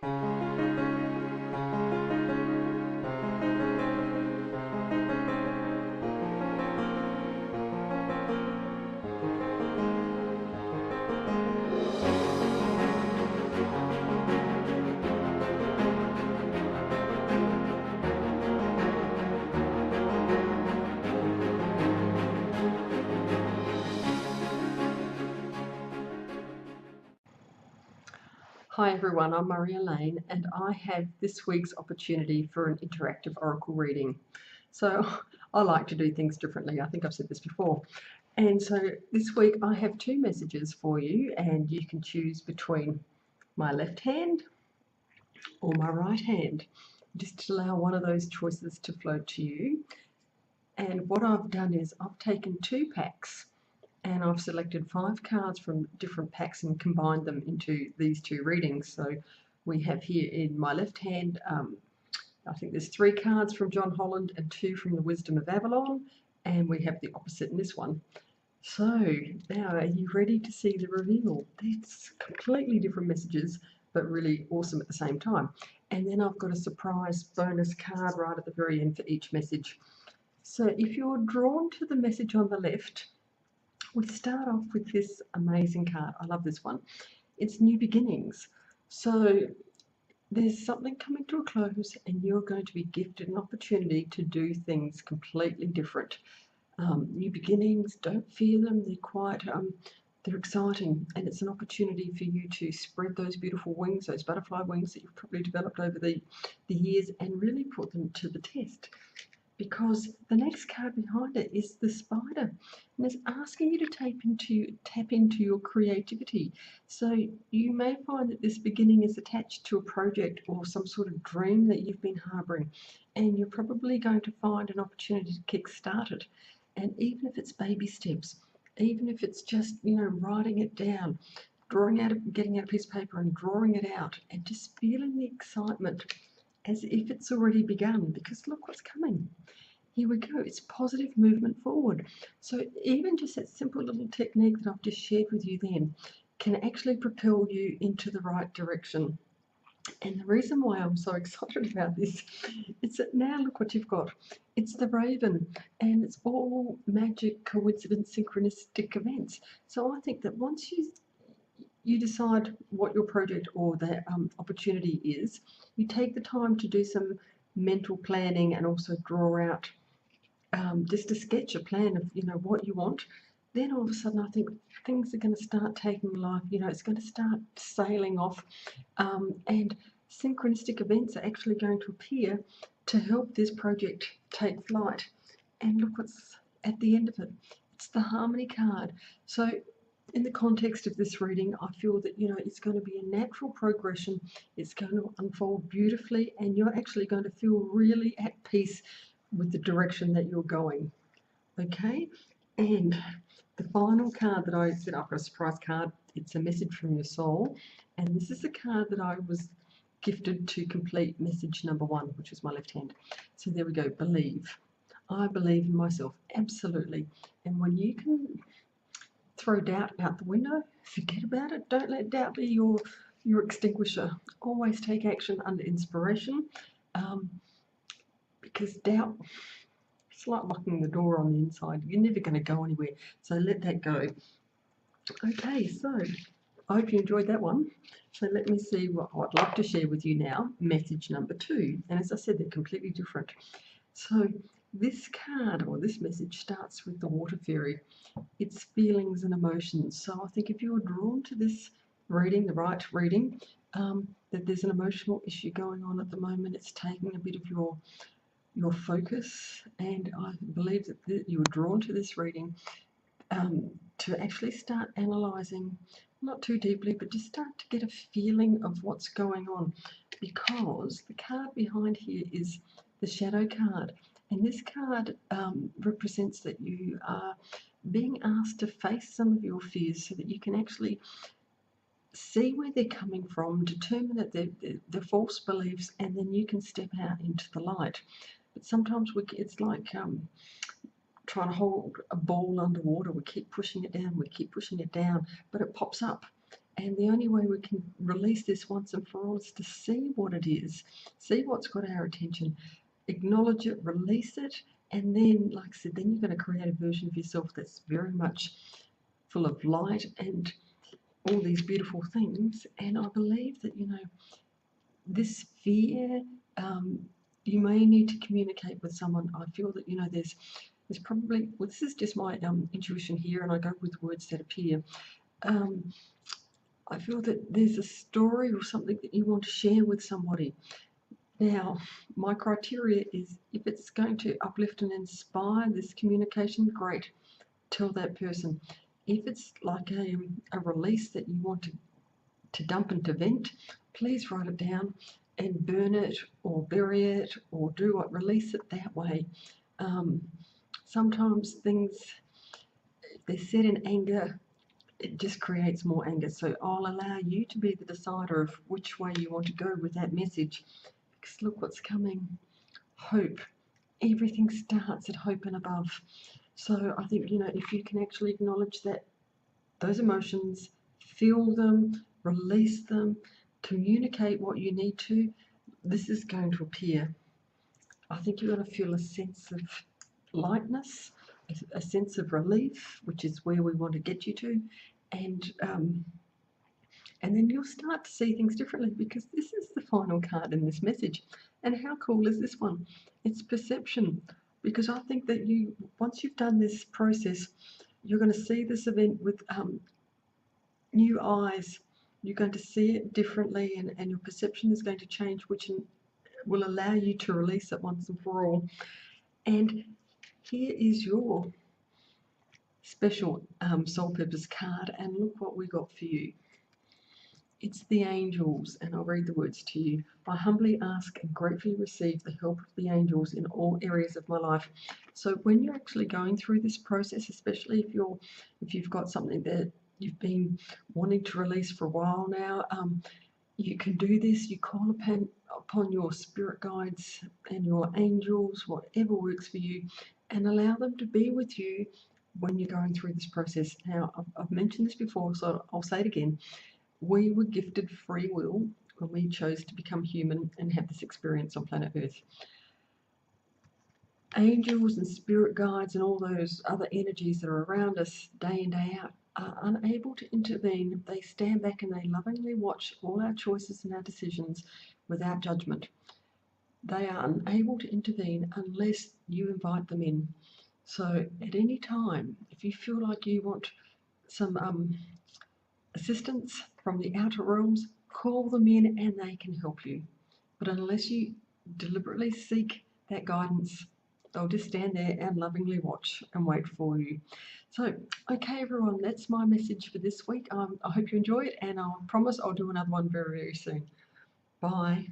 Hi everyone, I'm Maria Lane and I have this week's opportunity for an interactive oracle reading. So I like to do things differently. I think I've said this before. And so this week I have two messages for you and you can choose between my left hand or my right hand. Just allow one of those choices to flow to you. And what I've done is I've taken two packs and I've selected 5 cards from different packs and combined them into these two readings. So we have here in my left hand, I think there's 3 cards from John Holland and 2 from the Wisdom of Avalon, and we have the opposite in this one. So now are you ready to see the reveal? It's completely different messages, but really awesome at the same time. And then I've got a surprise bonus card right at the very end for each message. So if you're drawn to the message on the left, we start off with this amazing card. I love this one. It's New Beginnings. So there's something coming to a close and you're going to be gifted an opportunity to do things completely different. New beginnings, don't fear them. They're exciting, and it's an opportunity for you to spread those beautiful wings, those butterfly wings that you've probably developed over the years, and really put them to the test. Because the next card behind it is the spider, and it's asking you to tap into your creativity. So you may find that this beginning is attached to a project or some sort of dream that you've been harboring, and you're probably going to find an opportunity to kickstart it. And even if it's baby steps, even if it's just writing it down, getting out a piece of paper and drawing it out, and just feeling the excitement as if it's already begun, because look what's coming. Here we go, it's positive movement forward. So even just that simple little technique that I've just shared with you then can actually propel you into the right direction. And the reason why I'm so excited about this is that now look what you've got. It's the raven, and it's all magic, coincidence, synchronistic events. So I think that once you decide what your project or the opportunity is, you take the time to do some mental planning and also draw out just a sketch, a plan of what you want. Then all of a sudden I think things are going to start taking life. It's going to start sailing off, and synchronistic events are actually going to appear to help this project take flight. And look what's at the end of it. It's the harmony card. So in the context of this reading, I feel that it's going to be a natural progression. It's going to unfold beautifully, and you're actually going to feel really at peace with the direction that you're going. Okay, and the final card that I set up, a surprise card, it's a message from your soul, and this is the card that I was gifted to complete message number 1, which is my left hand. So there we go. Believe. I believe in myself, absolutely. And when you can throw doubt out the window, forget about it. Don't let doubt be your extinguisher. Always take action under inspiration, because doubt, it's like locking the door on the inside. You're never going to go anywhere. So let that go. Okay, so I hope you enjoyed that one. So let me see what I'd like to share with you now. Message number 2. And as I said, they're completely different. So this card or this message starts with the water fairy. It's feelings and emotions. So I think if you're drawn to this reading, the right reading, that there's an emotional issue going on at the moment. It's taking a bit of your focus, and I believe that you were drawn to this reading to actually start analysing, not too deeply, but just start to get a feeling of what's going on, because the card behind here is the shadow card, and this card represents that you are being asked to face some of your fears so that you can actually see where they're coming from, determine that they're false beliefs, and then you can step out into the light. But sometimes it's like trying to hold a ball underwater. We keep pushing it down, but it pops up. And the only way we can release this once and for all is to see what it is, see what's got our attention, acknowledge it, release it, and then, like I said, then you're going to create a version of yourself that's very much full of light and all these beautiful things. And I believe that, this fear, you may need to communicate with someone. I feel that, there's probably, well, this is just my intuition here, and I go with words that appear. I feel that there's a story or something that you want to share with somebody. Now, my criteria is if it's going to uplift and inspire this communication, great, tell that person. If it's like a release that you want to dump and to vent, please write it down and burn it or bury it or do what, release it that way. Sometimes things, if they're said in anger, it just creates more anger. So I'll allow you to be the decider of which way you want to go with that message. Because look what's coming. Hope. Everything starts at hope and above. So I think, if you can actually acknowledge that, those emotions, feel them, release them, communicate what you need to, this is going to appear. I think you're going to feel a sense of lightness, a sense of relief, which is where we want to get you to, and then you'll start to see things differently, because this is the final card in this message. And how cool is this one? It's perception, because I think that once you've done this process, you're going to see this event with new eyes. You're going to see it differently, and your perception is going to change, which will allow you to release it once and for all. And here is your special soul purpose card, and look what we got for you. It's the angels, and I'll read the words to you. I humbly ask and gratefully receive the help of the angels in all areas of my life. So when you're actually going through this process, especially if you've got something that you've been wanting to release for a while now, you can do this. You call upon your spirit guides and your angels, whatever works for you, and allow them to be with you when you're going through this process. Now, I've mentioned this before, so I'll say it again. We were gifted free will when we chose to become human and have this experience on planet Earth. Angels and spirit guides and all those other energies that are around us day in, day out are unable to intervene. They stand back and they lovingly watch all our choices and our decisions without judgment. They are unable to intervene unless you invite them in. So at any time, if you feel like you want some assistance from the outer realms, call them in and they can help you. But unless you deliberately seek that guidance, they'll just stand there and lovingly watch and wait for you. So, okay, everyone, that's my message for this week. I hope you enjoy it, and I promise I'll do another one very, very soon. Bye.